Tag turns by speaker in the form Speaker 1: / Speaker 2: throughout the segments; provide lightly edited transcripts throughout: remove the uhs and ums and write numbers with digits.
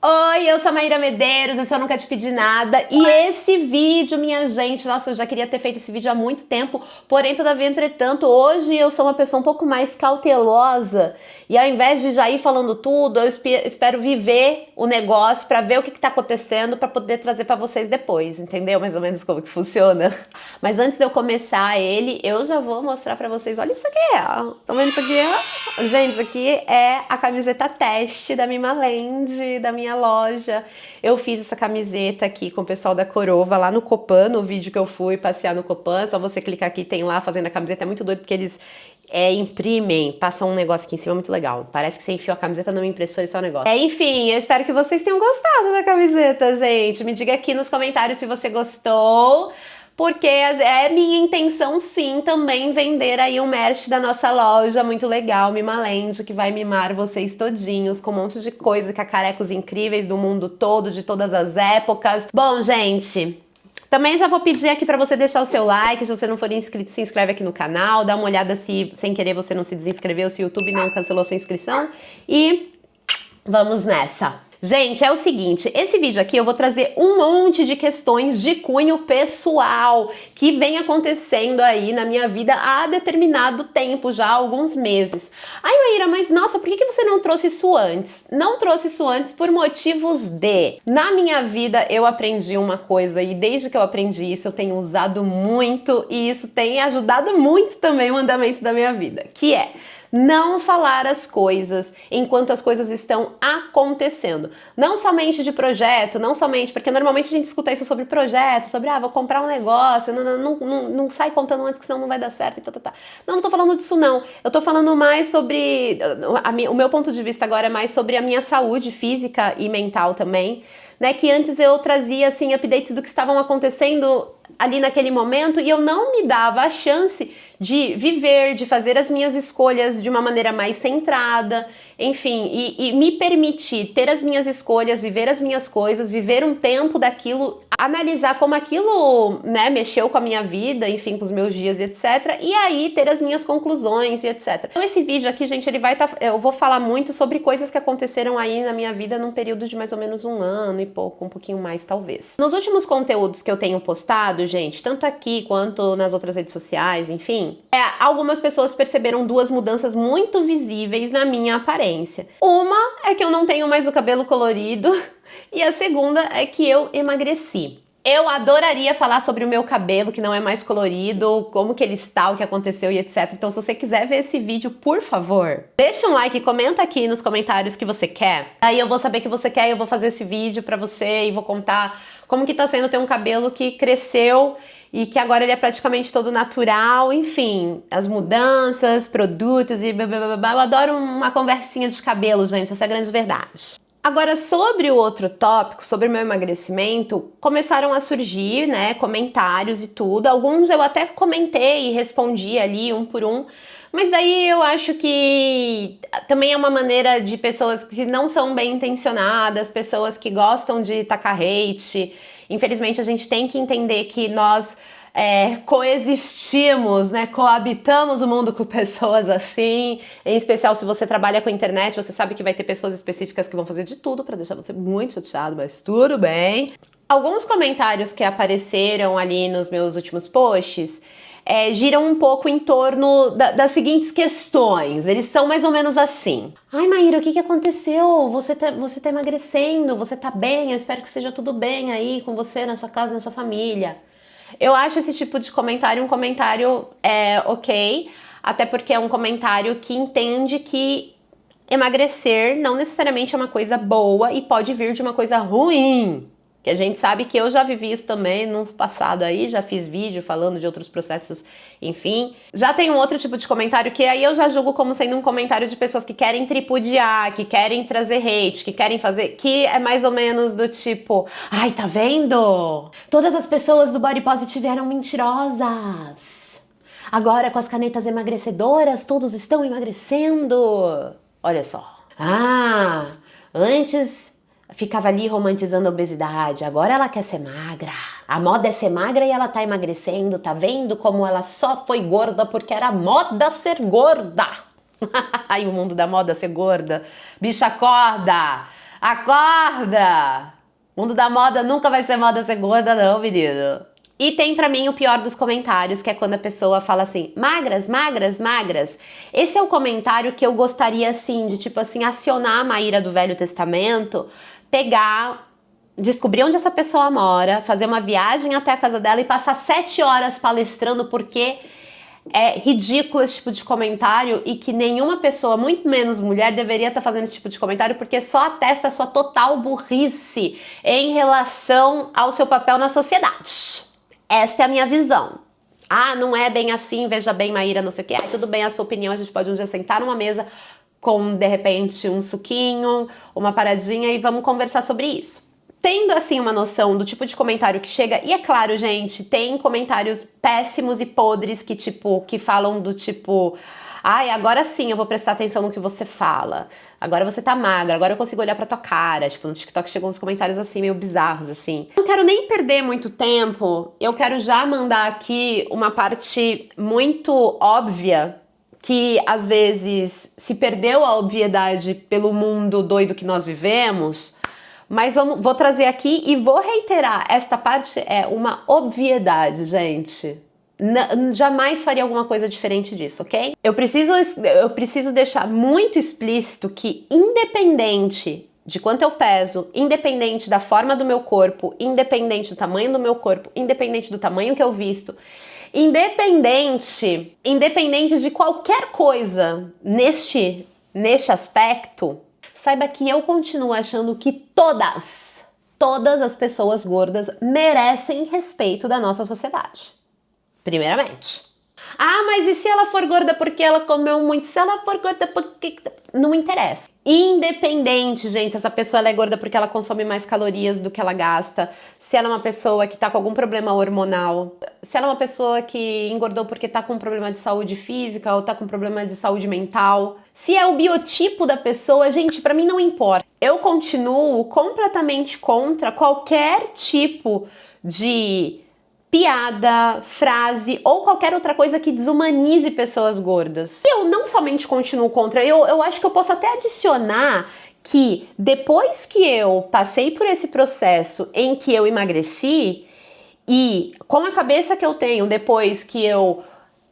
Speaker 1: Oi, eu sou a Maíra Medeiros, esse Eu Nunca Te Pedi Nada. E esse vídeo, minha gente, nossa, eu já queria ter feito esse vídeo há muito tempo, porém, todavia, entretanto, hoje eu sou uma pessoa um pouco mais cautelosa e ao invés de já ir falando tudo, eu espero viver o negócio pra ver o que tá acontecendo pra poder trazer pra vocês depois, entendeu? Mais ou menos como que funciona. Mas antes de eu começar ele, eu já vou mostrar pra vocês, olha isso aqui, ó. Estão vendo isso aqui, ó? Gente, isso aqui é a camiseta teste da Mimaland, da minha loja. Eu fiz essa camiseta aqui com o pessoal da Corova lá no Copan, no vídeo que eu fui passear no Copan. Só você clicar aqui, tem lá fazendo a camiseta. É muito doido porque eles imprimem, passam um negócio aqui em cima muito legal. Parece que você enfiou a camiseta numa impressora e só é um negócio. Enfim, eu espero que vocês tenham gostado da camiseta, gente. Me diga aqui nos comentários se você gostou. Porque é minha intenção, sim, também vender aí um merch da nossa loja muito legal, Mimaland, que vai mimar vocês todinhos com um monte de coisa, cacarecos incríveis do mundo todo, de todas as épocas. Bom, gente, também já vou pedir aqui pra você deixar o seu like, se você não for inscrito, se inscreve aqui no canal, dá uma olhada se, sem querer, você não se desinscreveu, se o YouTube não cancelou sua inscrição e vamos nessa! Gente, é o seguinte, esse vídeo aqui eu vou trazer um monte de questões de cunho pessoal que vem acontecendo aí na minha vida há determinado tempo, já há alguns meses. Ai, Maíra, mas nossa, por que você não trouxe isso antes? Não trouxe isso antes por motivos de... Na minha vida eu aprendi uma coisa e desde que eu aprendi isso eu tenho usado muito e isso tem ajudado muito também o andamento da minha vida, que é... não falar as coisas enquanto as coisas estão acontecendo. Não somente de projeto, não somente... Porque normalmente a gente escuta isso sobre projeto, sobre, vou comprar um negócio, não sai contando antes que senão não vai dar certo e tá. Não tô falando disso não. Eu tô falando mais sobre... o meu ponto de vista agora é mais sobre a minha saúde física e mental também, né? Que antes eu trazia, assim, updates do que estavam acontecendo ali naquele momento e eu não me dava a chance de viver, de fazer as minhas escolhas de uma maneira mais centrada, enfim, e me permitir ter as minhas escolhas, viver as minhas coisas, viver um tempo daquilo, analisar como aquilo, né, mexeu com a minha vida, enfim, com os meus dias e etc, e aí ter as minhas conclusões e etc. Então esse vídeo aqui, gente, ele vai eu vou falar muito sobre coisas que aconteceram aí na minha vida num período de mais ou menos um ano e pouco, um pouquinho mais talvez. Nos últimos conteúdos que eu tenho postado, gente, tanto aqui quanto nas outras redes sociais, enfim, algumas pessoas perceberam duas mudanças muito visíveis na minha aparência. Uma é que eu não tenho mais o cabelo colorido e a segunda é que eu emagreci. Eu adoraria falar sobre o meu cabelo, que não é mais colorido, como que ele está, o que aconteceu e etc. Então, se você quiser ver esse vídeo, por favor, deixa um like, comenta aqui nos comentários que você quer. Aí eu vou saber que você quer e eu vou fazer esse vídeo pra você e vou contar como que tá sendo ter um cabelo que cresceu e que agora ele é praticamente todo natural, enfim, as mudanças, produtos e blá blá blá blá. Eu adoro uma conversinha de cabelo, gente, essa é a grande verdade. Agora, sobre o outro tópico, sobre o meu emagrecimento, começaram a surgir, né, comentários e tudo. Alguns eu até comentei e respondi ali um por um, mas daí eu acho que também é uma maneira de pessoas que não são bem intencionadas, pessoas que gostam de tacar hate. Infelizmente, a gente tem que entender que nós coexistimos, né? Coabitamos o mundo com pessoas assim, em especial se você trabalha com internet, você sabe que vai ter pessoas específicas que vão fazer de tudo pra deixar você muito chateado, mas tudo bem. Alguns comentários que apareceram ali nos meus últimos posts giram um pouco em torno das seguintes questões. Eles são mais ou menos assim. Ai, Maíra, o que aconteceu? Você tá emagrecendo, você tá bem, eu espero que esteja tudo bem aí com você, na sua casa, na sua família. Eu acho esse tipo de comentário um comentário ok, até porque é um comentário que entende que emagrecer não necessariamente é uma coisa boa e pode vir de uma coisa ruim. Que a gente sabe que eu já vivi isso também no passado aí, já fiz vídeo falando de outros processos, enfim. Já tem um outro tipo de comentário que aí eu já julgo como sendo um comentário de pessoas que querem tripudiar, que querem trazer hate, que querem fazer... Que é mais ou menos do tipo... Ai, tá vendo? Todas as pessoas do Body Positive eram mentirosas. Agora com as canetas emagrecedoras, todos estão emagrecendo. Olha só. Antes... ficava ali romantizando a obesidade, agora ela quer ser magra. A moda é ser magra e ela tá emagrecendo, tá vendo como ela só foi gorda porque era moda ser gorda. Ai, o mundo da moda ser gorda. Bicha, acorda! Acorda! O mundo da moda nunca vai ser moda ser gorda, não, menino. E tem pra mim o pior dos comentários, que é quando a pessoa fala assim, magras, magras, magras. Esse é o comentário que eu gostaria, assim, de tipo assim, acionar a Maíra do Velho Testamento, pegar, descobrir onde essa pessoa mora, fazer uma viagem até a casa dela e passar 7 horas palestrando porque é ridículo esse tipo de comentário e que nenhuma pessoa, muito menos mulher, deveria estar fazendo esse tipo de comentário porque só atesta a sua total burrice em relação ao seu papel na sociedade. Esta é a minha visão. Ah, não é bem assim, veja bem, Maíra, não sei o que. Ah, tudo bem, a sua opinião, a gente pode um dia sentar numa mesa com, de repente, um suquinho, uma paradinha e vamos conversar sobre isso. Tendo, assim, uma noção do tipo de comentário que chega, e é claro, gente, tem comentários péssimos e podres que, tipo, que falam do tipo, ai, agora sim eu vou prestar atenção no que você fala, agora você tá magra, agora eu consigo olhar pra tua cara, tipo, no TikTok chegam uns comentários assim, meio bizarros, assim. Não quero nem perder muito tempo, eu quero já mandar aqui uma parte muito óbvia, que às vezes se perdeu a obviedade pelo mundo doido que nós vivemos, mas vou trazer aqui e vou reiterar, esta parte é uma obviedade, gente. Jamais faria alguma coisa diferente disso, ok? Eu preciso deixar muito explícito que independente de quanto eu peso, independente da forma do meu corpo, independente do tamanho do meu corpo, independente do tamanho que eu visto, independente de qualquer coisa neste aspecto, saiba que eu continuo achando que todas as pessoas gordas merecem respeito da nossa sociedade. Primeiramente. Ah, mas e se ela for gorda porque ela comeu muito? Se ela for gorda porque... Não interessa. Independente, gente, se essa pessoa ela é gorda porque ela consome mais calorias do que ela gasta, se ela é uma pessoa que tá com algum problema hormonal, se ela é uma pessoa que engordou porque tá com um problema de saúde física ou tá com um problema de saúde mental, se é o biotipo da pessoa, gente, pra mim não importa. Eu continuo completamente contra qualquer tipo de piada, frase ou qualquer outra coisa que desumanize pessoas gordas. Eu não somente continuo contra, eu acho que eu posso até adicionar que depois que eu passei por esse processo em que eu emagreci e com a cabeça que eu tenho depois que eu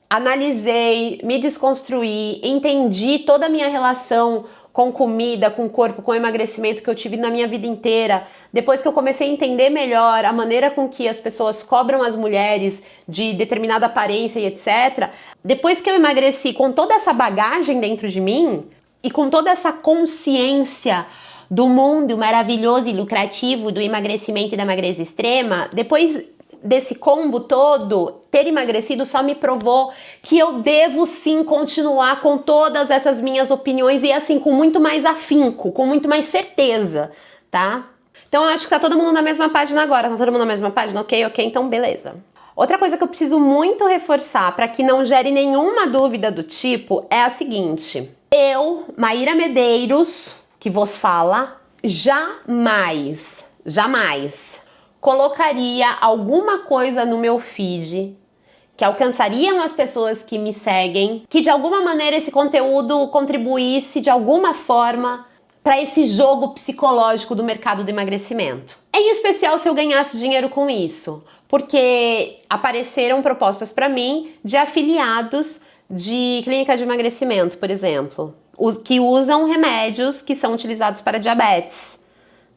Speaker 1: analisei, me desconstruí, entendi toda a minha relação com comida, com corpo, com emagrecimento que eu tive na minha vida inteira, depois que eu comecei a entender melhor a maneira com que as pessoas cobram as mulheres de determinada aparência e etc., depois que eu emagreci com toda essa bagagem dentro de mim e com toda essa consciência do mundo maravilhoso e lucrativo do emagrecimento e da magreza extrema, depois desse combo todo, ter emagrecido só me provou que eu devo sim continuar com todas essas minhas opiniões e assim, com muito mais afinco, com muito mais certeza, tá? Então eu acho que tá todo mundo na mesma página agora, tá todo mundo na mesma página? Ok, então beleza. Outra coisa que eu preciso muito reforçar para que não gere nenhuma dúvida do tipo é a seguinte: eu, Maíra Medeiros, que vos fala, jamais colocaria alguma coisa no meu feed que alcançariam as pessoas que me seguem, que de alguma maneira esse conteúdo contribuísse de alguma forma para esse jogo psicológico do mercado do emagrecimento. Em especial se eu ganhasse dinheiro com isso, porque apareceram propostas para mim de afiliados de clínica de emagrecimento, por exemplo, que usam remédios que são utilizados para diabetes.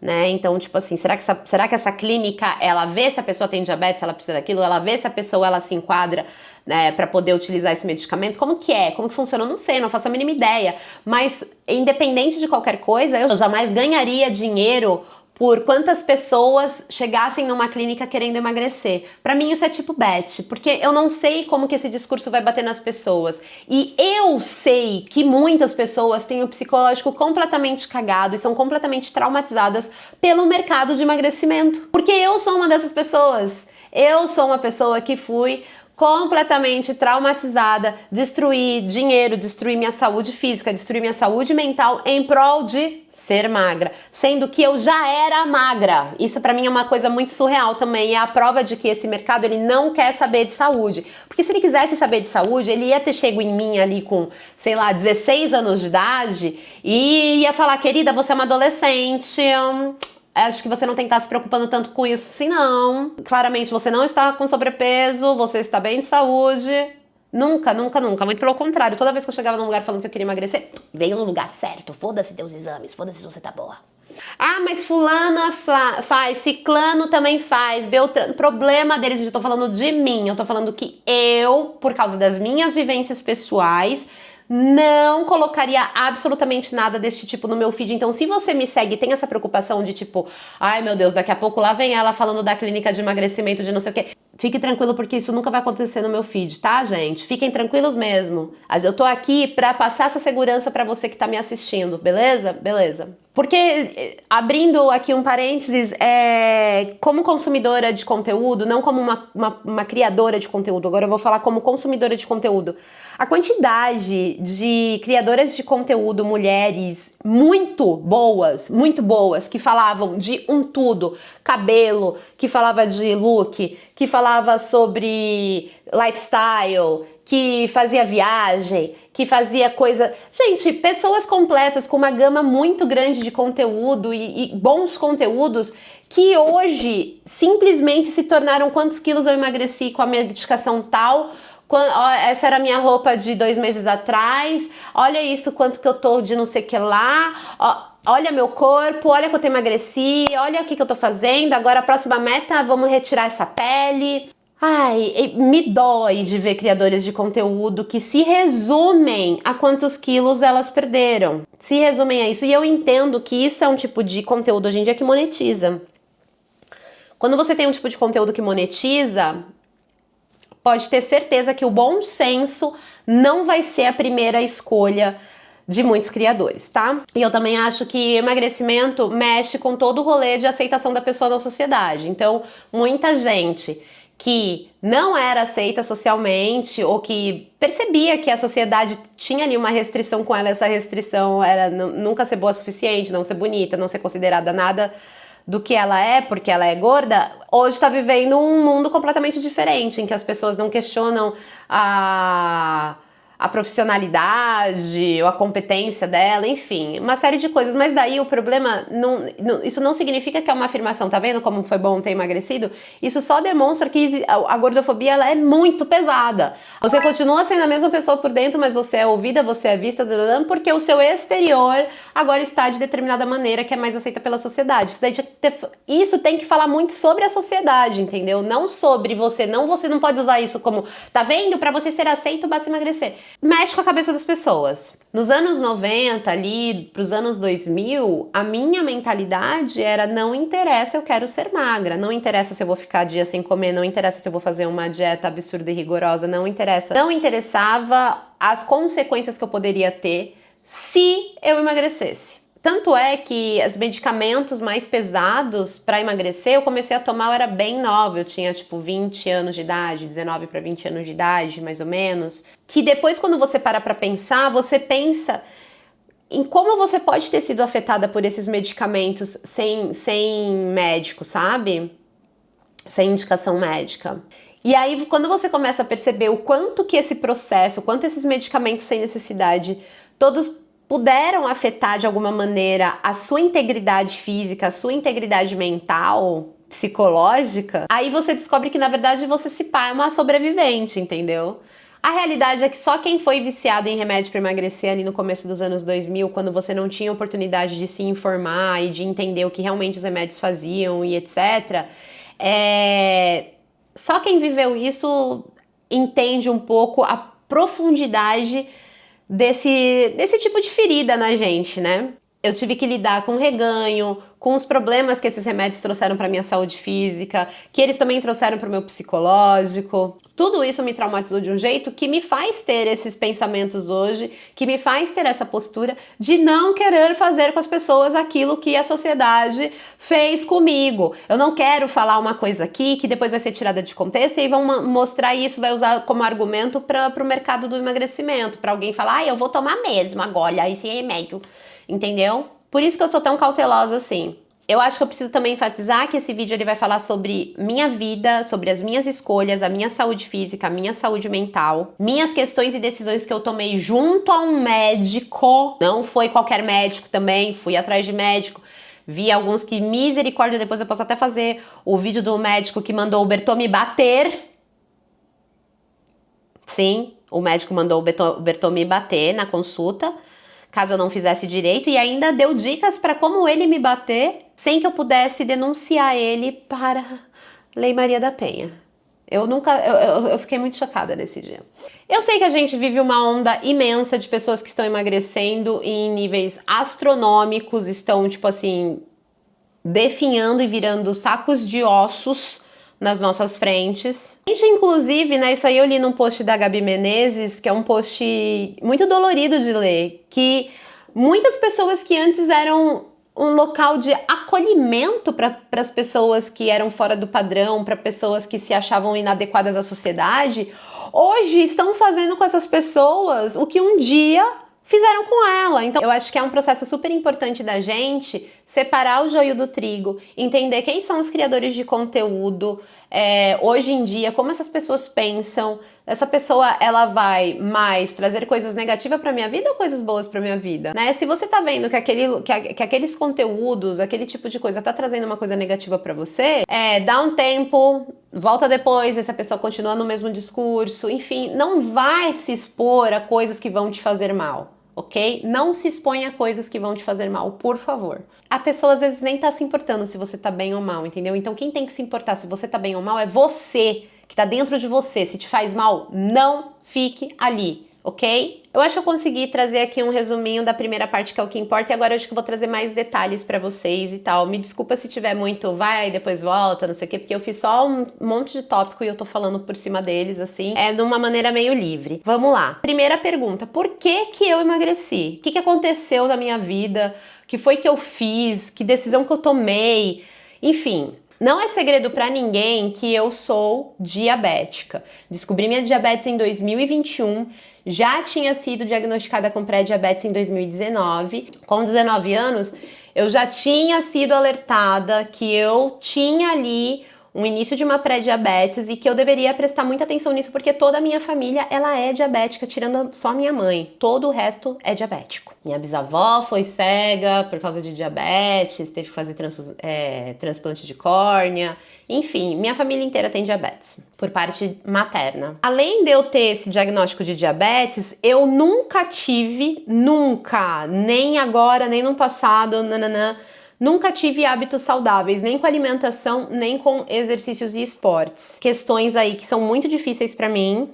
Speaker 1: Né? Então, tipo assim, será que essa clínica, ela vê se a pessoa tem diabetes, ela precisa daquilo, ela vê se a pessoa ela se enquadra, né, para poder utilizar esse medicamento? Como que funciona? Eu não sei, não faço a mínima ideia, mas independente de qualquer coisa, eu jamais ganharia dinheiro por quantas pessoas chegassem numa clínica querendo emagrecer. Pra mim isso é tipo bet, porque eu não sei como que esse discurso vai bater nas pessoas. E eu sei que muitas pessoas têm o psicológico completamente cagado e são completamente traumatizadas pelo mercado de emagrecimento. Porque eu sou uma dessas pessoas. Eu sou uma pessoa que fui completamente traumatizada, destruir dinheiro, destruir minha saúde física, destruir minha saúde mental em prol de ser magra, sendo que eu já era magra. Isso pra mim é uma coisa muito surreal também, é a prova de que esse mercado ele não quer saber de saúde, porque se ele quisesse saber de saúde, ele ia ter chego em mim ali com, sei lá, 16 anos de idade e ia falar, querida, você é uma adolescente, acho que você não tem que estar se preocupando tanto com isso, sim, não. Claramente você não está com sobrepeso, você está bem de saúde. Nunca, nunca, nunca. Muito pelo contrário. Toda vez que eu chegava num lugar falando que eu queria emagrecer, veio no lugar certo. Foda-se teus exames, foda-se se você tá boa. Ah, mas fulana faz, ciclano também faz, Beltrano. Problema deles, gente, eu tô falando de mim. Eu tô falando que eu, por causa das minhas vivências pessoais, não colocaria absolutamente nada desse tipo no meu feed. Então, se você me segue e tem essa preocupação de tipo, ai meu Deus, daqui a pouco lá vem ela falando da clínica de emagrecimento de não sei o quê. Fique tranquilo porque isso nunca vai acontecer no meu feed, tá, gente? Fiquem tranquilos mesmo. Eu tô aqui pra passar essa segurança pra você que tá me assistindo, beleza? Beleza. Porque, abrindo aqui um parênteses, como consumidora de conteúdo, não como uma criadora de conteúdo, agora eu vou falar como consumidora de conteúdo. A quantidade de criadoras de conteúdo, mulheres muito boas, que falavam de um tudo, cabelo, que falava de look, que falava sobre lifestyle, que fazia viagem, que fazia coisa... Gente, pessoas completas com uma gama muito grande de conteúdo e bons conteúdos que hoje simplesmente se tornaram quantos quilos eu emagreci com a medicação tal... Essa era a minha roupa de 2 meses atrás, olha isso, quanto que eu tô de não sei o que lá, olha meu corpo, olha quanto eu emagreci, olha o que eu tô fazendo, agora a próxima meta, vamos retirar essa pele. Ai, me dói de ver criadores de conteúdo que se resumem a quantos quilos elas perderam, se resumem a isso, e eu entendo que isso é um tipo de conteúdo hoje em dia que monetiza. Quando você tem um tipo de conteúdo que monetiza, pode ter certeza que o bom senso não vai ser a primeira escolha de muitos criadores, tá? E eu também acho que emagrecimento mexe com todo o rolê de aceitação da pessoa na sociedade. Então, muita gente que não era aceita socialmente ou que percebia que a sociedade tinha ali uma restrição com ela, essa restrição era nunca ser boa o suficiente, não ser bonita, não ser considerada nada do que ela é, porque ela é gorda, hoje está vivendo um mundo completamente diferente, em que as pessoas não questionam a profissionalidade ou a competência dela, enfim, uma série de coisas. Mas daí o problema, isso não significa que é uma afirmação, tá vendo como foi bom ter emagrecido? Isso só demonstra que a gordofobia ela é muito pesada. Você continua sendo a mesma pessoa por dentro, mas você é ouvida, você é vista, porque o seu exterior agora está de determinada maneira que é mais aceita pela sociedade. Isso tem que falar muito sobre a sociedade, entendeu? Não sobre você. Você não pode usar isso como, tá vendo? Pra você ser aceito, basta emagrecer. Mexe com a cabeça das pessoas. Nos anos 90, ali pros anos 2000, a minha mentalidade era não interessa, eu quero ser magra, não interessa se eu vou ficar dias sem comer, não interessa se eu vou fazer uma dieta absurda e rigorosa, não interessa. Não interessava as consequências que eu poderia ter se eu emagrecesse. Tanto é que os medicamentos mais pesados para emagrecer, eu comecei a tomar, eu era bem nova, eu tinha tipo 20 anos de idade, 19 para 20 anos de idade, mais ou menos. Que depois quando você para pra pensar, você pensa em como você pode ter sido afetada por esses medicamentos sem médico, sabe? Sem indicação médica. E aí, quando você começa a perceber o quanto que esse processo, o quanto esses medicamentos sem necessidade, todos puderam afetar de alguma maneira a sua integridade física, a sua integridade mental, psicológica, aí você descobre que na verdade você se pá é uma sobrevivente, entendeu? A realidade é que só quem foi viciado em remédio para emagrecer ali no começo dos anos 2000, quando você não tinha oportunidade de se informar e de entender o que realmente os remédios faziam e etc., só quem viveu isso entende um pouco a profundidade desse tipo de ferida na gente, né? Eu tive que lidar com reganho, com os problemas que esses remédios trouxeram para minha saúde física, que eles também trouxeram para o meu psicológico. Tudo isso me traumatizou de um jeito que me faz ter esses pensamentos hoje, que me faz ter essa postura de não querer fazer com as pessoas aquilo que a sociedade fez comigo. Eu não quero falar uma coisa aqui que depois vai ser tirada de contexto e vão mostrar isso, vai usar como argumento para o mercado do emagrecimento, para alguém falar, eu vou tomar mesmo agora esse remédio, entendeu? Por isso que eu sou tão cautelosa assim. Eu acho que eu preciso também enfatizar que esse vídeo ele vai falar sobre minha vida, sobre as minhas escolhas, a minha saúde física, a minha saúde mental, minhas questões e decisões que eu tomei junto a um médico. Não foi qualquer médico também, fui atrás de médico. Vi alguns que, misericórdia, depois eu posso até fazer o vídeo do médico que mandou o Bertô me bater. Sim, o médico mandou o Bertô me bater na consulta, caso eu não fizesse direito, e ainda deu dicas para como ele me bater, sem que eu pudesse denunciar ele para Lei Maria da Penha. Eu fiquei muito chocada nesse dia. Eu sei que a gente vive uma onda imensa de pessoas que estão emagrecendo em níveis astronômicos, estão, tipo assim, definhando e virando sacos de ossos nas nossas frentes. A gente, inclusive, né, isso aí eu li num post da Gabi Menezes, que é um post muito dolorido de ler, que muitas pessoas que antes eram um local de acolhimento para as pessoas que eram fora do padrão, para pessoas que se achavam inadequadas à sociedade, hoje estão fazendo com essas pessoas o que um dia fizeram com ela. Então, eu acho que é um processo super importante da gente separar o joio do trigo, entender quem são os criadores de conteúdo, hoje em dia, como essas pessoas pensam. Essa pessoa, ela vai mais trazer coisas negativas pra minha vida ou coisas boas pra minha vida, né? Se você tá vendo que aqueles conteúdos, aquele tipo de coisa tá trazendo uma coisa negativa pra você, dá um tempo, volta depois, e se a pessoa continua no mesmo discurso, enfim, não vai se expor a coisas que vão te fazer mal. Ok? Não se exponha a coisas que vão te fazer mal, por favor. A pessoa às vezes nem tá se importando se você tá bem ou mal, entendeu? Então quem tem que se importar se você tá bem ou mal é você, que tá dentro de você. Se te faz mal, não fique ali, ok? Eu acho que eu consegui trazer aqui um resuminho da primeira parte, que é o que importa, e agora eu acho que eu vou trazer mais detalhes pra vocês e tal. Me desculpa se tiver muito vai, depois volta, não sei o quê, porque eu fiz só um monte de tópico e eu tô falando por cima deles, assim, de uma maneira meio livre. Vamos lá. Primeira pergunta, por que que eu emagreci? O que que aconteceu na minha vida? O que foi que eu fiz? Que decisão que eu tomei? Enfim, não é segredo pra ninguém que eu sou diabética. Descobri minha diabetes em 2021, já tinha sido diagnosticada com pré-diabetes em 2019. Com 19 anos, eu já tinha sido alertada que eu tinha ali um início de uma pré-diabetes e que eu deveria prestar muita atenção nisso, porque toda a minha família, ela é diabética, tirando só minha mãe. Todo o resto é diabético. Minha bisavó foi cega por causa de diabetes, teve que fazer transplante de córnea. Enfim, minha família inteira tem diabetes, por parte materna. Além de eu ter esse diagnóstico de diabetes, eu nunca tive, nem agora, nem no passado, nunca tive hábitos saudáveis, nem com alimentação, nem com exercícios e esportes. Questões aí que são muito difíceis pra mim.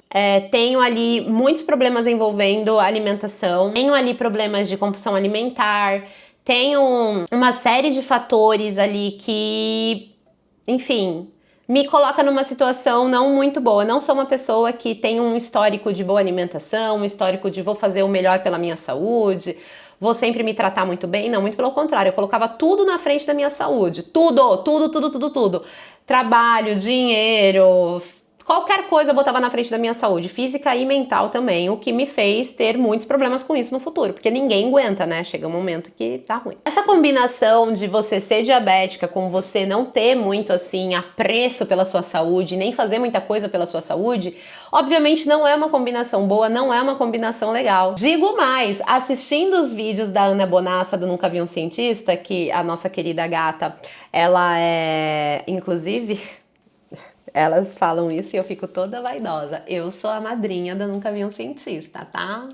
Speaker 1: Tenho ali muitos problemas envolvendo alimentação, tenho ali problemas de compulsão alimentar, tenho uma série de fatores ali que, enfim, me coloca numa situação não muito boa. Não sou uma pessoa que tem um histórico de boa alimentação, um histórico de vou fazer o melhor pela minha saúde, vou sempre me tratar muito bem. Não, muito pelo contrário, eu colocava tudo na frente da minha saúde. Tudo. Trabalho, dinheiro, qualquer coisa eu botava na frente da minha saúde, física e mental também, o que me fez ter muitos problemas com isso no futuro, porque ninguém aguenta, né? Chega um momento que tá ruim. Essa combinação de você ser diabética com você não ter muito, assim, apreço pela sua saúde, nem fazer muita coisa pela sua saúde, obviamente não é uma combinação boa, não é uma combinação legal. Digo mais, assistindo os vídeos da Ana Bonassa do Nunca Vi um Cientista, que a nossa querida gata, ela é, inclusive... Elas falam isso e eu fico toda vaidosa. Eu sou a madrinha da Nunca Vi um Cientista, tá?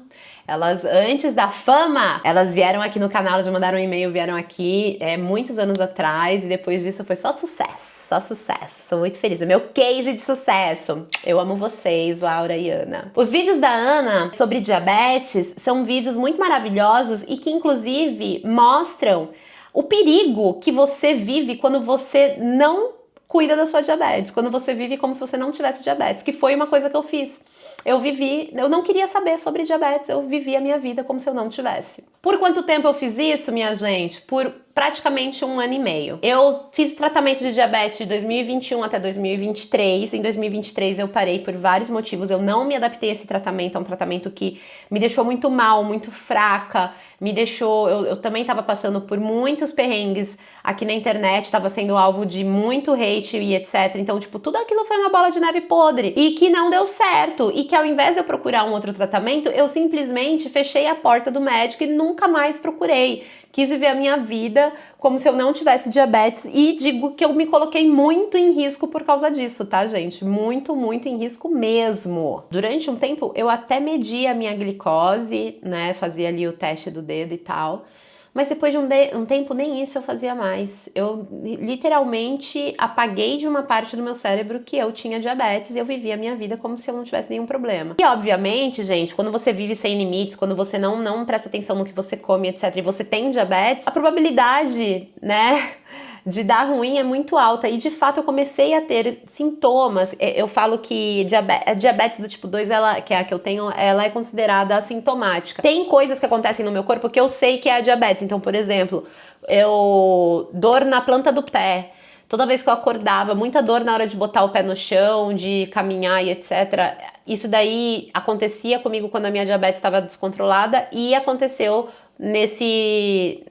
Speaker 1: Elas, antes da fama, elas vieram aqui no canal, elas mandaram um e-mail, vieram aqui muitos anos atrás, e depois disso foi só sucesso, só sucesso. Sou muito feliz, é meu case de sucesso. Eu amo vocês, Laura e Ana. Os vídeos da Ana sobre diabetes são vídeos muito maravilhosos e que, inclusive, mostram o perigo que você vive quando você não cuida da sua diabetes, quando você vive como se você não tivesse diabetes, que foi uma coisa que eu fiz. Eu não queria saber sobre diabetes, eu vivi a minha vida como se eu não tivesse. Por quanto tempo eu fiz isso, minha gente? Por praticamente 1 ano e meio. Eu fiz tratamento de diabetes de 2021 até 2023. Em 2023 eu parei por vários motivos. Eu não me adaptei a esse tratamento, é um tratamento que me deixou muito mal, muito fraca, me deixou... Eu também estava passando por muitos perrengues aqui na internet, estava sendo alvo de muito hate e etc. Então, tipo, tudo aquilo foi uma bola de neve podre e que não deu certo. E que ao invés de eu procurar um outro tratamento, eu simplesmente fechei a porta do médico e nunca mais procurei. Quis viver a minha vida como se eu não tivesse diabetes e digo que eu me coloquei muito em risco por causa disso, tá, gente? Muito, muito em risco mesmo. Durante um tempo, eu até media a minha glicose, né? Fazia ali o teste do dedo e tal. Mas depois de um tempo, nem isso eu fazia mais. Eu literalmente apaguei de uma parte do meu cérebro que eu tinha diabetes e eu vivia a minha vida como se eu não tivesse nenhum problema. E obviamente, gente, quando você vive sem limites, quando você não presta atenção no que você come, etc, e você tem diabetes, a probabilidade, né, de dar ruim é muito alta. E de fato eu comecei a ter sintomas. Eu falo que a diabetes do tipo 2, que é a que eu tenho, ela é considerada assintomática. Tem coisas que acontecem no meu corpo que eu sei que é a diabetes. Então, por exemplo, dor na planta do pé. Toda vez que eu acordava, muita dor na hora de botar o pé no chão, de caminhar e etc. Isso daí acontecia comigo quando a minha diabetes estava descontrolada e aconteceu nesse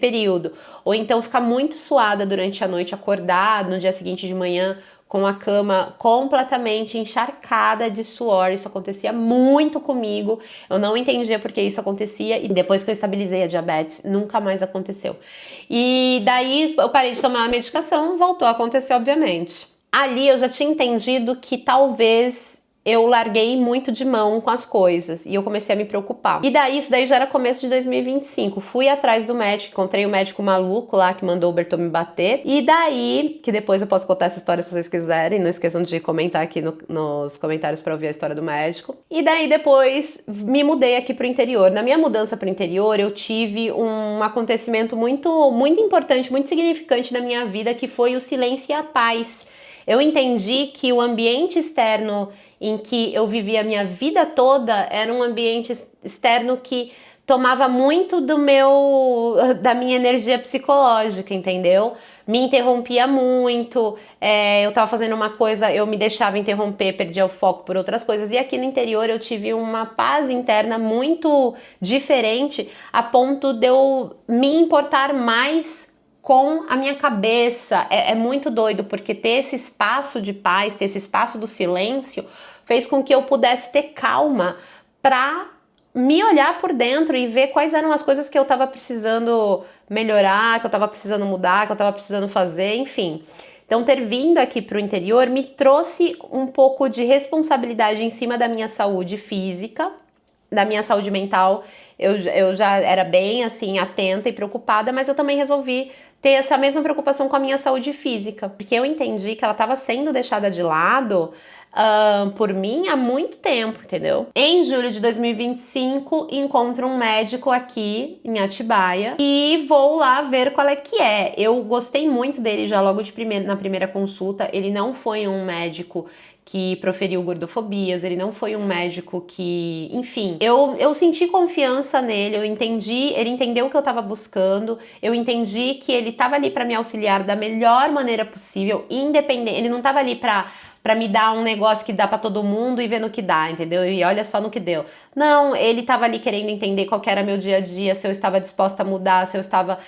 Speaker 1: período. Ou então ficar muito suada durante a noite, acordar no dia seguinte de manhã com a cama completamente encharcada de suor. Isso acontecia muito comigo. Eu não entendia por que isso acontecia e depois que eu estabilizei a diabetes, nunca mais aconteceu. E daí eu parei de tomar a medicação, voltou a acontecer, obviamente. Ali eu já tinha entendido que talvez eu larguei muito de mão com as coisas e eu comecei a me preocupar. E daí, isso daí já era começo de 2025. Fui atrás do médico, encontrei o médico maluco lá que mandou o Bertô me bater. E daí, que depois eu posso contar essa história se vocês quiserem, não esqueçam de comentar aqui nos comentários para ouvir a história do médico. E daí depois me mudei aqui pro interior. Na minha mudança pro interior, eu tive um acontecimento muito, muito importante, muito significante na minha vida, que foi o silêncio e a paz. Eu entendi que o ambiente externo em que eu vivia a minha vida toda era um ambiente externo que tomava muito da minha energia psicológica, entendeu? Me interrompia muito, eu tava fazendo uma coisa, eu me deixava interromper, perdia o foco por outras coisas, e aqui no interior eu tive uma paz interna muito diferente, a ponto de eu me importar mais com a minha cabeça. É muito doido, porque ter esse espaço de paz, ter esse espaço do silêncio, fez com que eu pudesse ter calma para me olhar por dentro e ver quais eram as coisas que eu tava precisando melhorar, que eu tava precisando mudar, que eu tava precisando fazer, enfim. Então, ter vindo aqui pro interior me trouxe um pouco de responsabilidade em cima da minha saúde física, da minha saúde mental. Eu já era bem, assim, atenta e preocupada, mas eu também resolvi ter essa mesma preocupação com a minha saúde física, porque eu entendi que ela estava sendo deixada de lado por mim há muito tempo, entendeu? Em julho de 2025, encontro um médico aqui em Atibaia e vou lá ver qual é que é. Eu gostei muito dele já logo na primeira consulta. Ele não foi um médico que proferiu gordofobias, ele não foi um médico que... Enfim, eu senti confiança nele, ele entendeu o que eu tava buscando, eu entendi que ele tava ali pra me auxiliar da melhor maneira possível, independente, ele não tava ali pra me dar um negócio que dá pra todo mundo e ver no que dá, entendeu? E olha só no que deu. Não, ele tava ali querendo entender qual que era meu dia a dia, se eu estava disposta a mudar, se eu estava...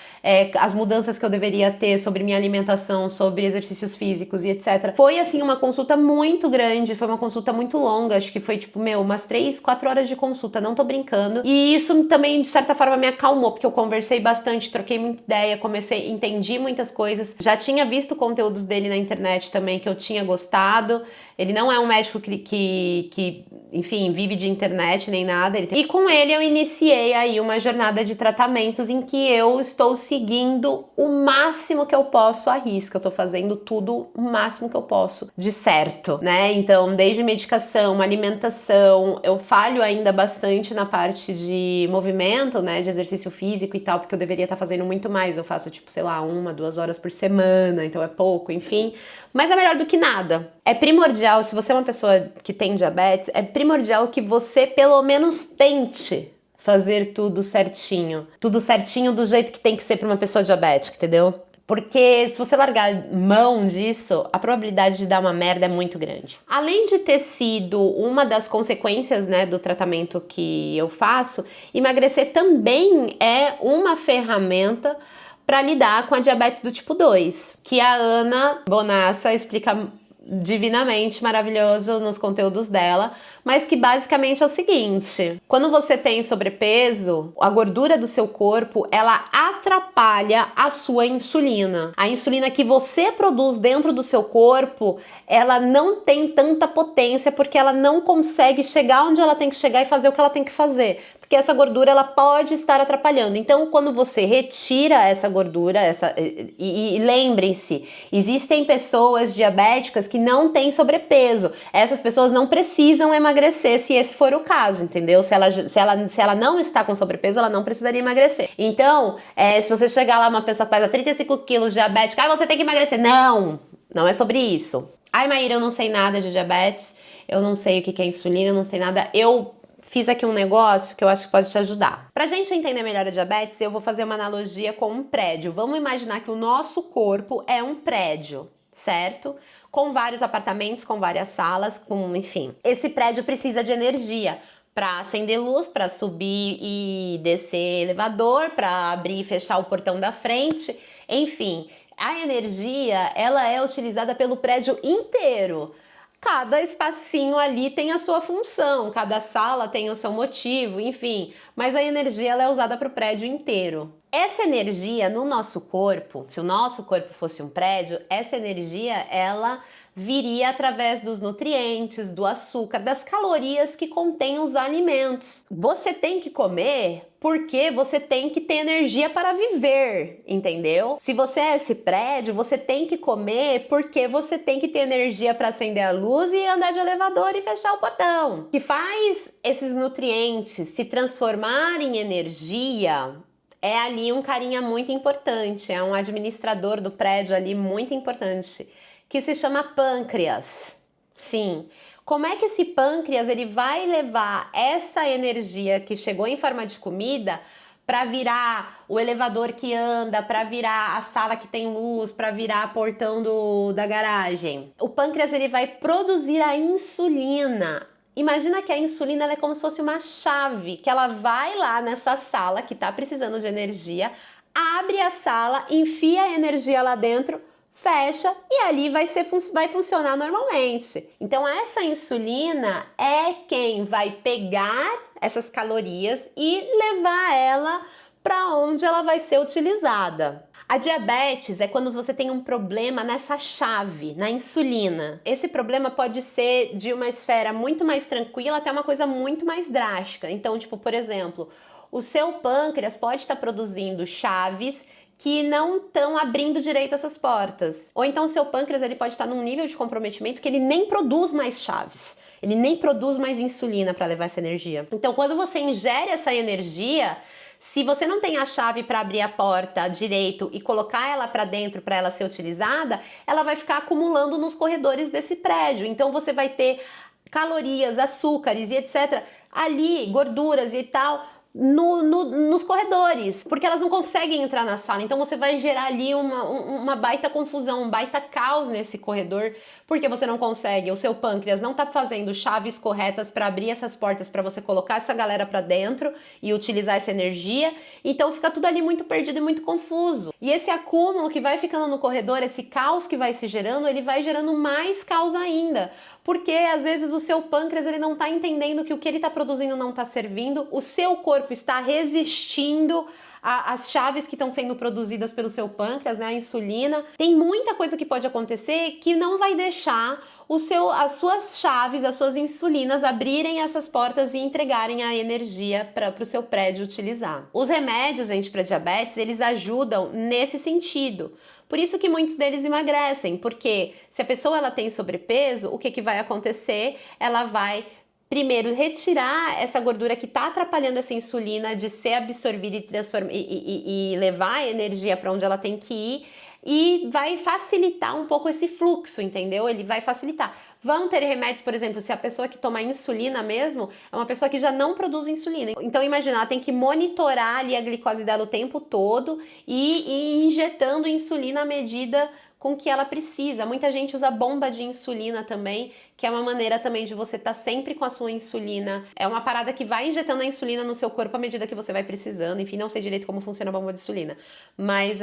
Speaker 1: as mudanças que eu deveria ter sobre minha alimentação, sobre exercícios físicos e etc. Foi, assim, uma consulta muito grande, foi uma consulta muito longa, acho que foi, tipo, umas 3, 4 horas de consulta, não tô brincando. E isso também, de certa forma, me acalmou, porque eu conversei bastante, troquei muita ideia, entendi muitas coisas. Já tinha visto conteúdos dele na internet também que eu tinha gostado. Ele não é um médico que enfim, vive de internet nem nada. E com ele eu iniciei aí uma jornada de tratamentos em que eu estou seguindo o máximo que eu posso à risca. Eu tô fazendo tudo o máximo que eu posso de certo, né? Então, desde medicação, alimentação, eu falho ainda bastante na parte de movimento, né? De exercício físico e tal, porque eu deveria estar fazendo muito mais. Eu faço, tipo, sei lá, 1, 2 horas por semana, então é pouco, enfim. Mas é melhor do que nada. É primordial, se você é uma pessoa que tem diabetes, é primordial que você pelo menos tente fazer tudo certinho. Tudo certinho do jeito que tem que ser para uma pessoa diabética, entendeu? Porque se você largar mão disso, a probabilidade de dar uma merda é muito grande. Além de ter sido uma das consequências, né, do tratamento que eu faço, emagrecer também é uma ferramenta para lidar com a diabetes do tipo 2, que a Ana Bonassa explica divinamente maravilhoso nos conteúdos dela, mas que basicamente é o seguinte: quando você tem sobrepeso, a gordura do seu corpo, ela atrapalha a sua insulina. A insulina que você produz dentro do seu corpo, ela não tem tanta potência porque ela não consegue chegar onde ela tem que chegar e fazer o que ela tem que fazer. Porque essa gordura ela pode estar atrapalhando. Então, quando você retira essa gordura, e lembrem-se, existem pessoas diabéticas que não têm sobrepeso. Essas pessoas não precisam emagrecer se esse for o caso, entendeu? Se ela não está com sobrepeso, ela não precisaria emagrecer. Então, se você chegar lá uma pessoa que pesa 35 quilos diabética, você tem que emagrecer. Não, não é sobre isso. Ai, Maíra, eu não sei nada de diabetes, eu não sei o que é insulina, eu não sei nada. Eu fiz aqui um negócio que eu acho que pode te ajudar. Pra gente entender melhor a diabetes, eu vou fazer uma analogia com um prédio. Vamos imaginar que o nosso corpo é um prédio, certo? Com vários apartamentos, com várias salas, enfim. Esse prédio precisa de energia para acender luz, para subir e descer elevador, para abrir e fechar o portão da frente, enfim. A energia, ela é utilizada pelo prédio inteiro. Cada espacinho ali tem a sua função, cada sala tem o seu motivo, enfim, mas a energia ela é usada para o prédio inteiro. Essa energia no nosso corpo, se o nosso corpo fosse um prédio, essa energia ela viria através dos nutrientes, do açúcar, das calorias que contêm os alimentos. Você tem que comer porque você tem que ter energia para viver, entendeu? Se você é esse prédio, você tem que comer porque você tem que ter energia para acender a luz e andar de elevador e fechar o portão. O que faz esses nutrientes se transformarem em energia é ali um carinha muito importante, é um administrador do prédio ali muito importante, que se chama pâncreas. Sim. Como é que esse pâncreas ele vai levar essa energia que chegou em forma de comida para virar o elevador que anda, para virar a sala que tem luz, para virar portão da garagem? O pâncreas ele vai produzir a insulina. Imagina que a insulina ela é como se fosse uma chave, que ela vai lá nessa sala que está precisando de energia, abre a sala, enfia a energia lá dentro, fecha e ali vai funcionar normalmente. Então essa insulina é quem vai pegar essas calorias e levar ela para onde ela vai ser utilizada. A diabetes é quando você tem um problema nessa chave, na insulina. Esse problema pode ser de uma esfera muito mais tranquila até uma coisa muito mais drástica. Então, tipo, por exemplo, o seu pâncreas pode estar produzindo chaves que não estão abrindo direito essas portas. Ou então o seu pâncreas ele pode estar num nível de comprometimento que ele nem produz mais chaves. Ele nem produz mais insulina para levar essa energia. Então, quando você ingere essa energia, se você não tem a chave para abrir a porta direito e colocar ela para dentro para ela ser utilizada, ela vai ficar acumulando nos corredores desse prédio. Então, você vai ter calorias, açúcares e etc. ali, gorduras e tal, nos corredores, porque elas não conseguem entrar na sala. Então você vai gerar ali uma baita confusão, um baita caos nesse corredor, porque você não consegue, o seu pâncreas não tá fazendo chaves corretas para abrir essas portas para você colocar essa galera para dentro e utilizar essa energia. Então fica tudo ali muito perdido e muito confuso. E esse acúmulo que vai ficando no corredor, esse caos que vai se gerando, ele vai gerando mais caos ainda. Porque às vezes o seu pâncreas ele não está entendendo que o que ele está produzindo não está servindo, o seu corpo está resistindo as chaves que estão sendo produzidas pelo seu pâncreas, né, a insulina. Tem muita coisa que pode acontecer que não vai deixar as suas chaves, as suas insulinas abrirem essas portas e entregarem a energia para o seu prédio utilizar. Os remédios, gente, para diabetes, eles ajudam nesse sentido. Por isso que muitos deles emagrecem, porque se a pessoa ela tem sobrepeso, o que vai acontecer? Ela vai primeiro retirar essa gordura que está atrapalhando essa insulina de ser absorvida e levar a energia para onde ela tem que ir, e vai facilitar um pouco esse fluxo, entendeu? Ele vai facilitar. Vão ter remédios, por exemplo, se a pessoa que toma insulina mesmo é uma pessoa que já não produz insulina. Então, imagina, ela tem que monitorar ali a glicose dela o tempo todo e ir injetando insulina à medida com que ela precisa. Muita gente usa bomba de insulina também, que é uma maneira também de você estar sempre com a sua insulina. É uma parada que vai injetando a insulina no seu corpo à medida que você vai precisando. Enfim, não sei direito como funciona a bomba de insulina, mas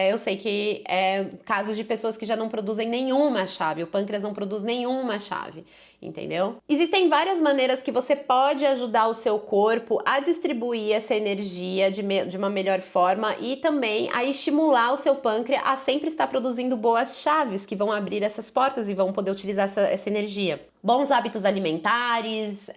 Speaker 1: eu sei que é casos de pessoas que já não produzem nenhuma chave, o pâncreas não produz nenhuma chave, entendeu? Existem várias maneiras que você pode ajudar o seu corpo a distribuir essa energia de uma melhor forma e também a estimular o seu pâncreas a sempre estar produzindo boas chaves que vão abrir essas portas e vão poder utilizar essa energia. Bons hábitos alimentares,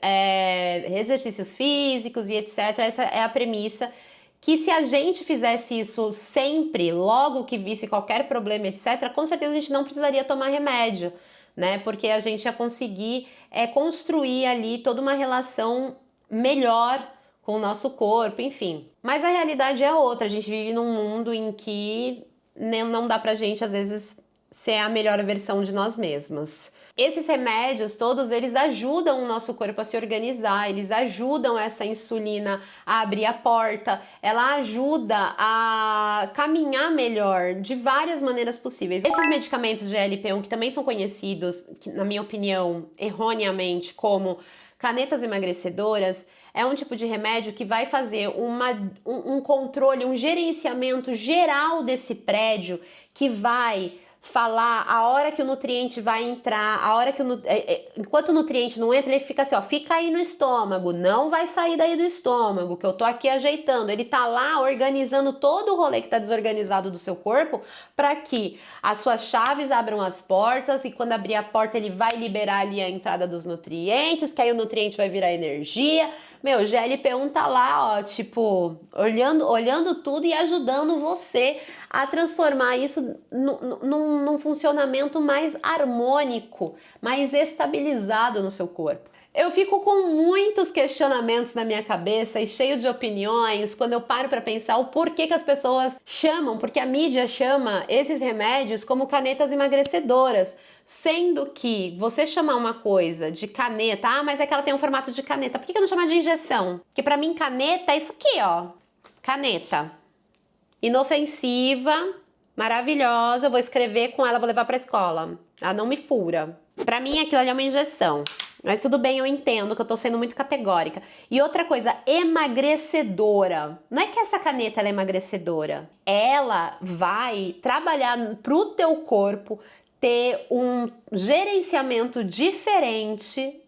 Speaker 1: exercícios físicos e etc. Essa é a premissa. Que se a gente fizesse isso sempre, logo que visse qualquer problema, etc., com certeza a gente não precisaria tomar remédio, né? Porque a gente ia conseguir construir ali toda uma relação melhor com o nosso corpo, enfim. Mas a realidade é outra, a gente vive num mundo em que não dá pra gente, às vezes, ser a melhor versão de nós mesmas. Esses remédios, todos eles ajudam o nosso corpo a se organizar, eles ajudam essa insulina a abrir a porta, ela ajuda a caminhar melhor de várias maneiras possíveis. Esses medicamentos de GLP-1, que também são conhecidos, na minha opinião, erroneamente, como canetas emagrecedoras, é um tipo de remédio que vai fazer um controle, um gerenciamento geral desse prédio, que vai falar a hora que o nutriente vai entrar, a hora que enquanto o nutriente não entra, ele fica assim, ó, fica aí no estômago, não vai sair daí do estômago, que eu tô aqui ajeitando. Ele tá lá organizando todo o rolê que tá desorganizado do seu corpo, para que as suas chaves abram as portas, e quando abrir a porta ele vai liberar ali a entrada dos nutrientes, que aí o nutriente vai virar energia. Meu, o GLP-1 tá lá, ó, tipo, olhando tudo e ajudando você a transformar isso num funcionamento mais harmônico, mais estabilizado no seu corpo. Eu fico com muitos questionamentos na minha cabeça e cheio de opiniões quando eu paro para pensar o porquê que as pessoas chamam, porque a mídia chama esses remédios como canetas emagrecedoras, sendo que você chamar uma coisa de caneta, mas é que ela tem um formato de caneta, por que eu não chamar de injeção? Porque para mim caneta é isso aqui, ó, caneta, inofensiva, maravilhosa, eu vou escrever com ela, vou levar para a escola, ela não me fura. Para mim aquilo ali é uma injeção. Mas tudo bem, eu entendo que eu tô sendo muito categórica. E outra coisa, emagrecedora. Não é que essa caneta ela é emagrecedora. Ela vai trabalhar pro teu corpo ter um gerenciamento diferente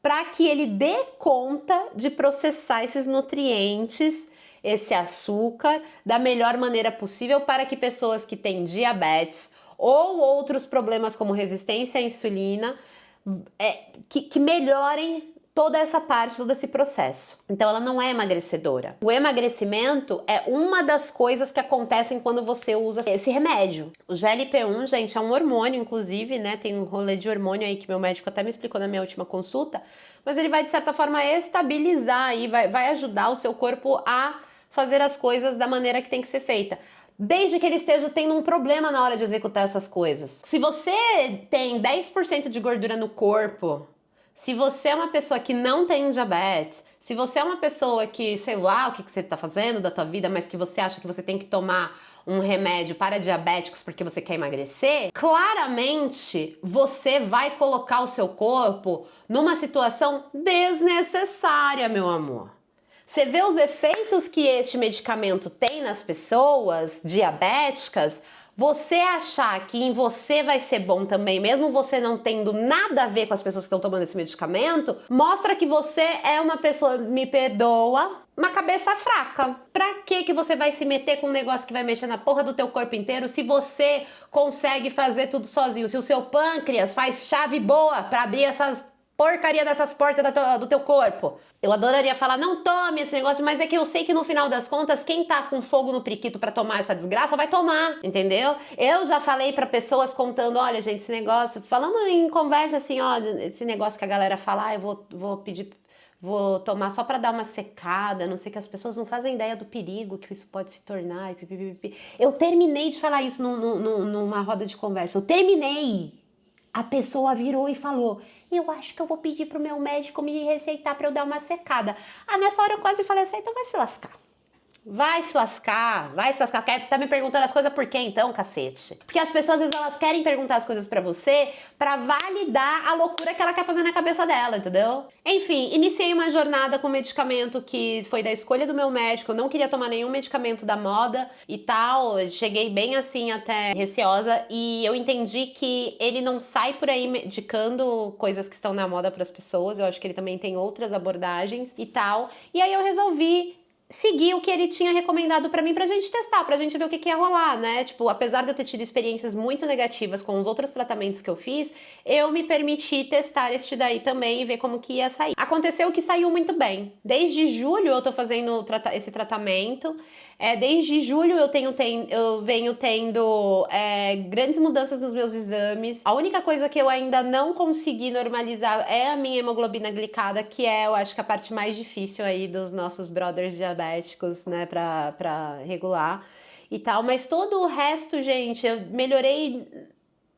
Speaker 1: para que ele dê conta de processar esses nutrientes, esse açúcar, da melhor maneira possível, para que pessoas que têm diabetes ou outros problemas como resistência à insulina que melhorem toda essa parte, todo esse processo. Então ela não é emagrecedora. O emagrecimento é uma das coisas que acontecem quando você usa esse remédio. O GLP-1, gente, é um hormônio, inclusive, né? Tem um rolê de hormônio aí que meu médico até me explicou na minha última consulta, mas ele vai, de certa forma, estabilizar e vai ajudar o seu corpo a fazer as coisas da maneira que tem que ser feita. Desde que ele esteja tendo um problema na hora de executar essas coisas. Se você tem 10% de gordura no corpo, se você é uma pessoa que não tem diabetes, se você é uma pessoa que, sei lá, o que você está fazendo da tua vida, mas que você acha que você tem que tomar um remédio para diabéticos porque você quer emagrecer, claramente você vai colocar o seu corpo numa situação desnecessária, meu amor. Você vê os efeitos que este medicamento tem nas pessoas diabéticas, você achar que em você vai ser bom também, mesmo você não tendo nada a ver com as pessoas que estão tomando esse medicamento, mostra que você é uma pessoa, me perdoa, uma cabeça fraca. Pra que você vai se meter com um negócio que vai mexer na porra do teu corpo inteiro se você consegue fazer tudo sozinho? Se o seu pâncreas faz chave boa pra abrir essas porcaria dessas portas do teu corpo. Eu adoraria falar, não tome esse negócio, mas é que eu sei que no final das contas, quem tá com fogo no priquito pra tomar essa desgraça, vai tomar, entendeu? Eu já falei pra pessoas contando, olha gente, esse negócio, falando em conversa assim, olha, esse negócio que a galera fala, eu vou pedir... Vou tomar só pra dar uma secada, não sei, que as pessoas não fazem ideia do perigo que isso pode se tornar. E pipipipi. Eu terminei de falar isso numa roda de conversa. Eu terminei. A pessoa virou e falou, eu acho que eu vou pedir pro meu médico me receitar pra eu dar uma secada. Ah, nessa hora eu quase falei assim, então vai se lascar. Vai se lascar, vai se lascar. Tá me perguntando as coisas por quê então, cacete? Porque as pessoas, às vezes, elas querem perguntar as coisas pra você pra validar a loucura que ela quer fazer na cabeça dela, entendeu? Enfim, iniciei uma jornada com medicamento que foi da escolha do meu médico. Eu não queria tomar nenhum medicamento da moda e tal. Cheguei bem assim, até receosa. E eu entendi que ele não sai por aí medicando coisas que estão na moda pras pessoas. Eu acho que ele também tem outras abordagens e tal. E aí eu resolvi seguir o que ele tinha recomendado pra mim, pra gente testar, pra gente ver o que ia rolar, né? Tipo, apesar de eu ter tido experiências muito negativas com os outros tratamentos que eu fiz, eu me permiti testar este daí também e ver como que ia sair. Aconteceu que saiu muito bem. Desde julho eu tô fazendo esse tratamento. Desde julho eu venho tendo grandes mudanças nos meus exames. A única coisa que eu ainda não consegui normalizar é a minha hemoglobina glicada, que eu acho que a parte mais difícil aí dos nossos brothers diabéticos, né, pra regular e tal. Mas todo o resto, gente, eu melhorei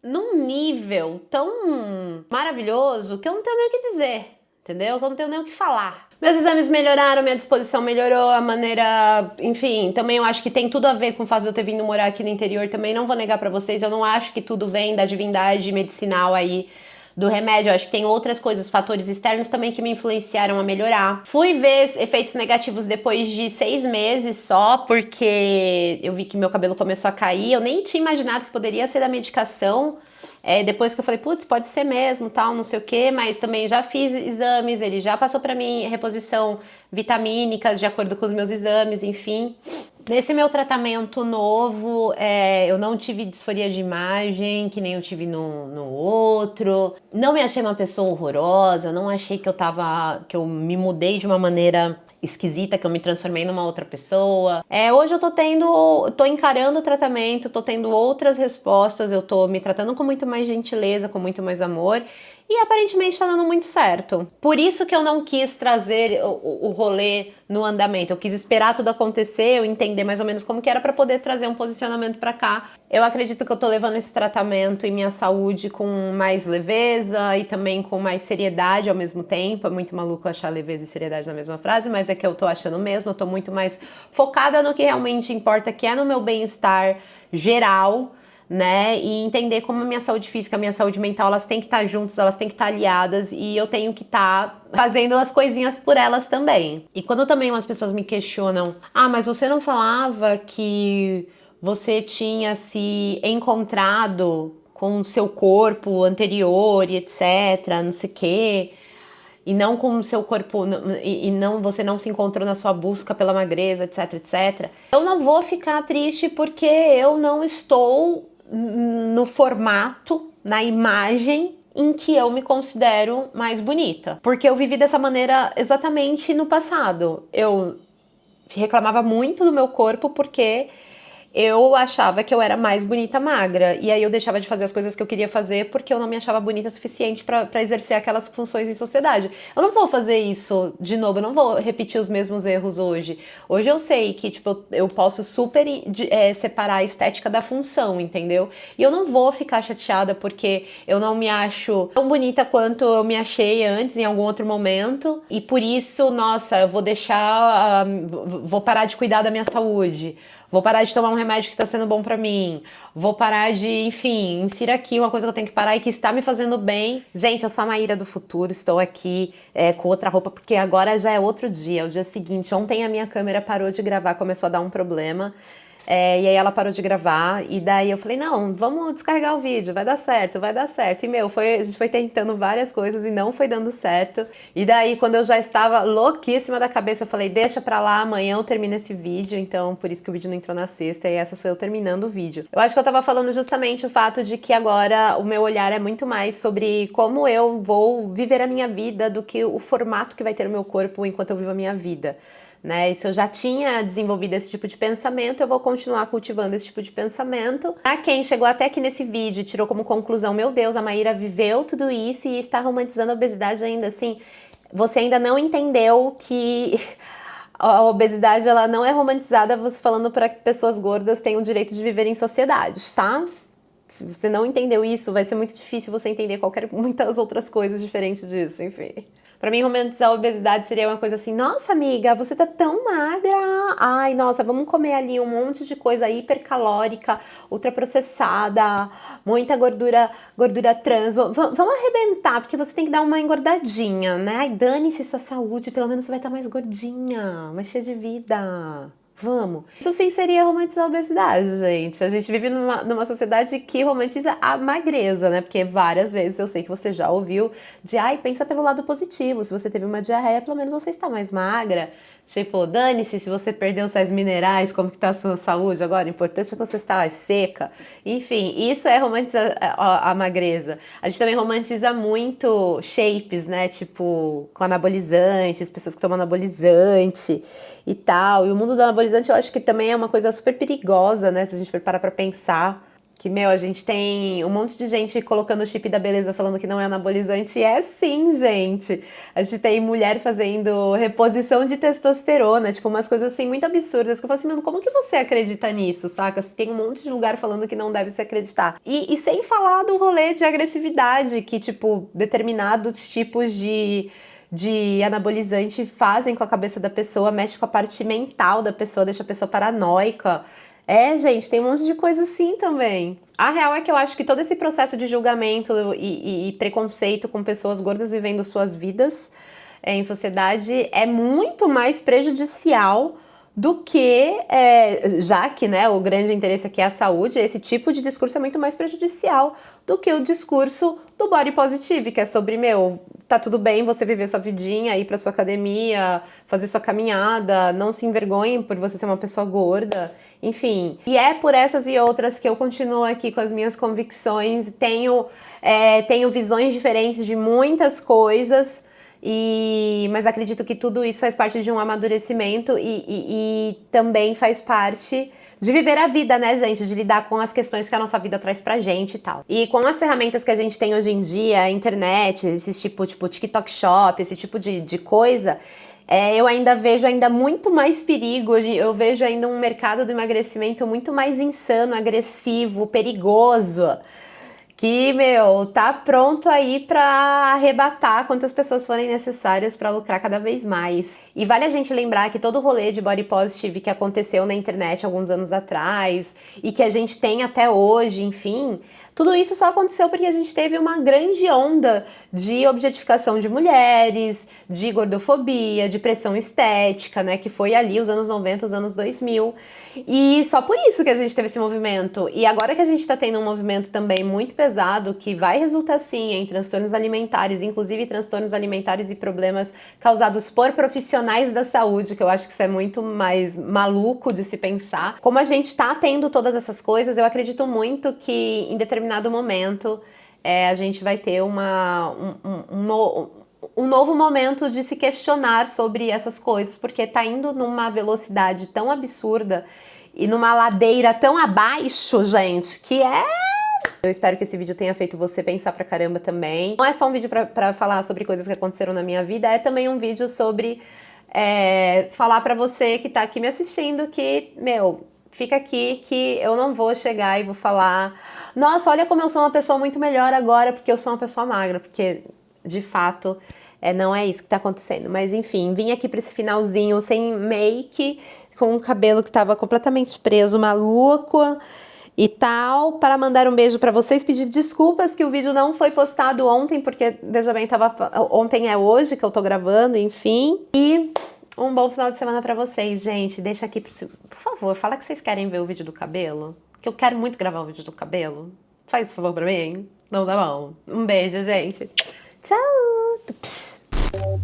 Speaker 1: num nível tão maravilhoso que eu não tenho nem o que dizer, entendeu? Que eu não tenho nem o que falar. Meus exames melhoraram, minha disposição melhorou, a maneira... Enfim, também eu acho que tem tudo a ver com o fato de eu ter vindo morar aqui no interior. Também não vou negar pra vocês, eu não acho que tudo vem da divindade medicinal aí do remédio. Eu acho que tem outras coisas, fatores externos também que me influenciaram a melhorar. Fui ver efeitos negativos depois de 6 meses só, porque eu vi que meu cabelo começou a cair. Eu nem tinha imaginado que poderia ser da medicação. Depois que eu falei, putz, pode ser mesmo, tal, não sei o que, mas também já fiz exames, ele já passou pra mim reposição vitamínica de acordo com os meus exames, enfim. Nesse meu tratamento novo, eu não tive disforia de imagem, que nem eu tive no outro. Não me achei uma pessoa horrorosa, não achei que eu me mudei de uma maneira esquisita, que eu me transformei numa outra pessoa. Hoje eu tô encarando o tratamento, tô tendo outras respostas, eu tô me tratando com muito mais gentileza, com muito mais amor. E aparentemente tá dando muito certo. Por isso que eu não quis trazer o rolê no andamento. Eu quis esperar tudo acontecer, eu entender mais ou menos como que era pra poder trazer um posicionamento pra cá. Eu acredito que eu tô levando esse tratamento e minha saúde com mais leveza e também com mais seriedade ao mesmo tempo. É muito maluco achar leveza e seriedade na mesma frase, mas é que eu tô achando mesmo. Eu tô muito mais focada no que realmente importa, que é no meu bem-estar geral, né, e entender como a minha saúde física, a minha saúde mental, elas têm que estar juntas, elas têm que estar aliadas e eu tenho que estar fazendo as coisinhas por elas também. E quando também umas pessoas me questionam, mas você não falava que você tinha se encontrado com o seu corpo anterior e etc, não sei o quê, e não com o seu corpo, você não se encontrou na sua busca pela magreza, etc, etc. Eu não vou ficar triste porque eu não estou no formato, na imagem em que eu me considero mais bonita. Porque eu vivi dessa maneira exatamente no passado. Eu reclamava muito do meu corpo porque eu achava que eu era mais bonita magra, e aí eu deixava de fazer as coisas que eu queria fazer porque eu não me achava bonita o suficiente pra exercer aquelas funções em sociedade. Eu não vou fazer isso de novo, eu não vou repetir os mesmos erros hoje. Hoje eu sei que, tipo, eu posso super separar a estética da função, entendeu? E eu não vou ficar chateada porque eu não me acho tão bonita quanto eu me achei antes, em algum outro momento, e por isso, nossa, eu vou vou parar de cuidar da minha saúde. Vou parar de tomar um remédio que tá sendo bom pra mim. Vou parar de, enfim, insira aqui uma coisa que eu tenho que parar e que está me fazendo bem. Gente, eu sou a Maíra do futuro, estou aqui com outra roupa, porque agora já é outro dia, é o dia seguinte. Ontem a minha câmera parou de gravar, começou a dar um problema. E aí ela parou de gravar, e daí eu falei, não, vamos descarregar o vídeo, vai dar certo, vai dar certo. E, meu, a gente foi tentando várias coisas e não foi dando certo. E daí, quando eu já estava louquíssima da cabeça, eu falei, deixa pra lá, amanhã eu termino esse vídeo. Então, por isso que o vídeo não entrou na sexta, e essa sou eu terminando o vídeo. Eu acho que eu tava falando justamente o fato de que agora o meu olhar é muito mais sobre como eu vou viver a minha vida do que o formato que vai ter o meu corpo enquanto eu vivo a minha vida. Né? E se eu já tinha desenvolvido esse tipo de pensamento, eu vou continuar cultivando esse tipo de pensamento. Pra quem chegou até aqui nesse vídeo e tirou como conclusão, meu Deus, a Maíra viveu tudo isso e está romantizando a obesidade ainda assim, você ainda não entendeu que a obesidade ela não é romantizada, você falando para que pessoas gordas tenham o direito de viver em sociedades, tá? Se você não entendeu isso, vai ser muito difícil você entender muitas outras coisas diferentes disso, enfim. Pra mim, romantizar a obesidade seria uma coisa assim, nossa, amiga, você tá tão magra. Ai, nossa, vamos comer ali um monte de coisa hipercalórica, ultraprocessada, muita gordura trans. Vamos arrebentar, porque você tem que dar uma engordadinha, né? Ai, dane-se sua saúde, pelo menos você vai estar mais gordinha, mais cheia de vida. Vamos. Isso sim seria romantizar a obesidade, gente. A gente vive numa sociedade que romantiza a magreza, né? Porque várias vezes eu sei que você já ouviu de, ai, pensa pelo lado positivo. Se você teve uma diarreia, pelo menos você está mais magra. Tipo, dane-se se você perdeu sais minerais, como que tá a sua saúde agora. O importante é que você está mais seca. Enfim, isso é romantizar a magreza. A gente também romantiza muito shapes, né? Tipo, com anabolizantes, pessoas que tomam anabolizante e tal. E o mundo do anabolizante eu acho que também é uma coisa super perigosa, né? Se a gente for parar pra pensar. Que, meu, a gente tem um monte de gente colocando o chip da beleza falando que não é anabolizante. E é sim, gente. A gente tem mulher fazendo reposição de testosterona, tipo, umas coisas assim muito absurdas. Que eu falo assim, mano, como que você acredita nisso, saca? Tem um monte de lugar falando que não deve se acreditar. E sem falar do rolê de agressividade, que, tipo, determinados tipos de anabolizante fazem com a cabeça da pessoa, mexe com a parte mental da pessoa, deixa a pessoa paranoica. Gente, tem um monte de coisa assim também. A real é que eu acho que todo esse processo de julgamento e preconceito com pessoas gordas vivendo suas vidas em sociedade é muito mais prejudicial do que, já que, né, o grande interesse aqui é a saúde, esse tipo de discurso é muito mais prejudicial do que o discurso do body positive, que é sobre, meu, tá tudo bem você viver sua vidinha, ir pra sua academia, fazer sua caminhada, não se envergonhe por você ser uma pessoa gorda, enfim. E é por essas e outras que eu continuo aqui com as minhas convicções, tenho visões diferentes de muitas coisas, mas acredito que tudo isso faz parte de um amadurecimento e também faz parte de viver a vida, né, gente? De lidar com as questões que a nossa vida traz pra gente e tal. E com as ferramentas que a gente tem hoje em dia, a internet, esse tipo TikTok Shop, esse tipo de coisa, eu ainda vejo muito mais perigo, eu vejo ainda um mercado do emagrecimento muito mais insano, agressivo, perigoso, que, meu, tá pronto aí pra arrebatar quantas pessoas forem necessárias pra lucrar cada vez mais. E vale a gente lembrar que todo o rolê de body positive que aconteceu na internet alguns anos atrás e que a gente tem até hoje, enfim, tudo isso só aconteceu porque a gente teve uma grande onda de objetificação de mulheres, de gordofobia, de pressão estética, né, que foi ali os anos 90, os anos 2000. E só por isso que a gente teve esse movimento. E agora que a gente tá tendo um movimento também muito pesado, que vai resultar sim em transtornos alimentares, inclusive transtornos alimentares e problemas causados por profissionais da saúde, que eu acho que isso é muito mais maluco de se pensar. Como a gente tá tendo todas essas coisas, eu acredito muito que em determinado momento a gente vai ter um novo momento de se questionar sobre essas coisas, porque tá indo numa velocidade tão absurda e numa ladeira tão abaixo, gente, que eu espero que esse vídeo tenha feito você pensar pra caramba também. Não é só um vídeo pra falar sobre coisas que aconteceram na minha vida, é também um vídeo sobre falar pra você que tá aqui me assistindo que, meu, fica aqui que eu não vou chegar e vou falar, nossa, olha como eu sou uma pessoa muito melhor agora porque eu sou uma pessoa magra, porque de fato não é isso que tá acontecendo. Mas enfim, vim aqui pra esse finalzinho sem make, com o cabelo que tava completamente preso, maluco e tal, para mandar um beijo pra vocês, pedir desculpas que o vídeo não foi postado ontem, porque, veja bem, ontem é hoje que eu tô gravando, enfim. E Um bom final de semana pra vocês, gente. Deixa aqui, por favor, fala que vocês querem ver o vídeo do cabelo. Que eu quero muito gravar o vídeo do cabelo. Faz esse favor pra mim. Não, tá bom. Um beijo, gente. Tchau!